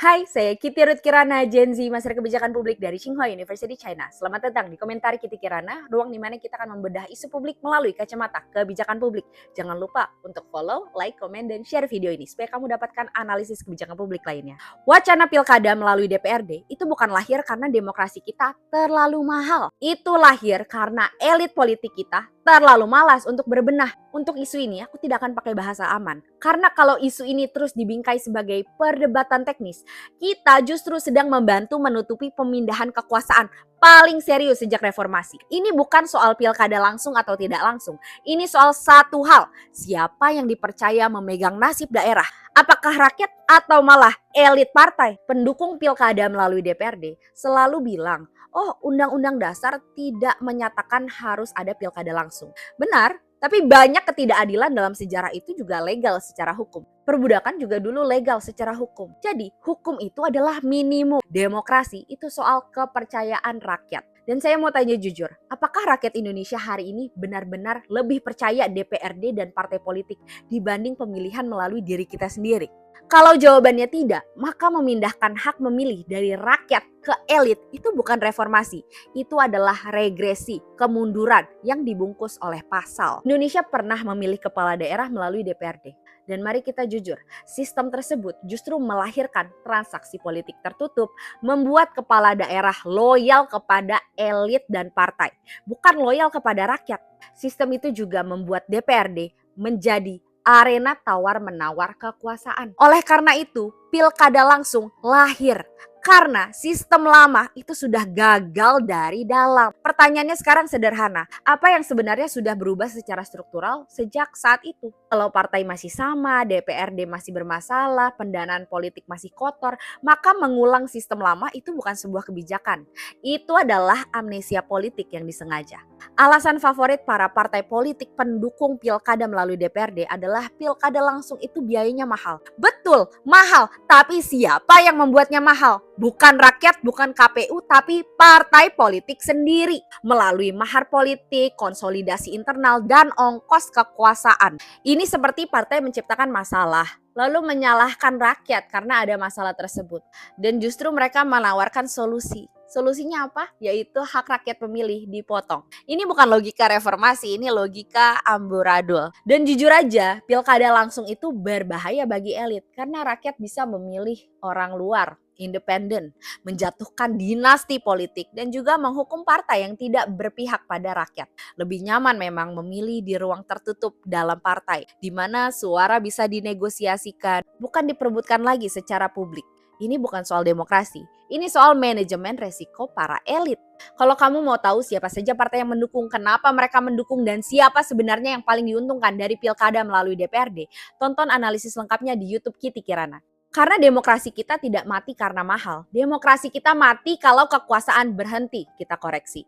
Hai, saya Kitty Ruth Kirana, Gen Z, Master Kebijakan Publik dari Tsinghua University, China. Selamat datang di Komentar Kitty Kirana, ruang di mana kita akan membedah isu publik melalui kacamata kebijakan publik. Jangan lupa untuk follow, like, komen, dan share video ini supaya kamu dapatkan analisis kebijakan publik lainnya. Wacana pilkada melalui DPRD itu bukan lahir karena demokrasi kita terlalu mahal. Itu lahir karena elit politik kita terlalu malas untuk berbenah. Untuk isu ini aku tidak akan pakai bahasa aman. Karena kalau isu ini terus dibingkai sebagai perdebatan teknis, kita justru sedang membantu menutupi pemindahan kekuasaan paling serius sejak reformasi. Ini bukan soal pilkada langsung atau tidak langsung. Ini soal satu hal, siapa yang dipercaya memegang nasib daerah. Apakah rakyat atau malah elit partai? Pendukung pilkada melalui DPRD selalu bilang, oh, undang-undang dasar tidak menyatakan harus ada pilkada langsung. Benar, tapi banyak ketidakadilan dalam sejarah itu juga legal secara hukum. Perbudakan juga dulu legal secara hukum. Jadi, hukum itu adalah minimum. Demokrasi itu soal kepercayaan rakyat. Dan saya mau tanya jujur, apakah rakyat Indonesia hari ini benar-benar lebih percaya DPRD dan partai politik dibanding pemilihan melalui diri kita sendiri? Kalau jawabannya tidak, maka memindahkan hak memilih dari rakyat ke elit itu bukan reformasi. Itu adalah regresi, kemunduran yang dibungkus oleh pasal. Indonesia pernah memilih kepala daerah melalui DPRD. Dan mari kita jujur, sistem tersebut justru melahirkan transaksi politik tertutup, membuat kepala daerah loyal kepada elit dan partai, bukan loyal kepada rakyat. Sistem itu juga membuat DPRD menjadi arena tawar-menawar kekuasaan. Oleh karena itu, pilkada langsung lahir karena sistem lama itu sudah gagal dari dalam. Pertanyaannya sekarang sederhana, apa yang sebenarnya sudah berubah secara struktural sejak saat itu? Kalau partai masih sama, DPRD masih bermasalah, pendanaan politik masih kotor, maka mengulang sistem lama itu bukan sebuah kebijakan. Itu adalah amnesia politik yang disengaja. Alasan favorit para partai politik pendukung pilkada melalui DPRD adalah pilkada langsung itu biayanya mahal. Betul, mahal, tapi siapa yang membuatnya mahal? Bukan rakyat, bukan KPU, tapi partai politik sendiri. Melalui mahar politik, konsolidasi internal, dan ongkos kekuasaan. Ini seperti partai menciptakan masalah, lalu menyalahkan rakyat karena ada masalah tersebut. Dan justru mereka menawarkan solusi. Solusinya apa? Yaitu hak rakyat pemilih dipotong. Ini bukan logika reformasi, ini logika amburadul. Dan jujur aja, pilkada langsung itu berbahaya bagi elit karena rakyat bisa memilih orang luar, independen, menjatuhkan dinasti politik, dan juga menghukum partai yang tidak berpihak pada rakyat. Lebih nyaman memang memilih di ruang tertutup dalam partai, di mana suara bisa dinegosiasikan, bukan diperebutkan lagi secara publik. Ini bukan soal demokrasi, ini soal manajemen resiko para elit. Kalau kamu mau tahu siapa saja partai yang mendukung, kenapa mereka mendukung, dan siapa sebenarnya yang paling diuntungkan dari pilkada melalui DPRD, tonton analisis lengkapnya di YouTube Kitty Kirana. Karena demokrasi kita tidak mati karena mahal, demokrasi kita mati kalau kekuasaan berhenti, kita koreksi.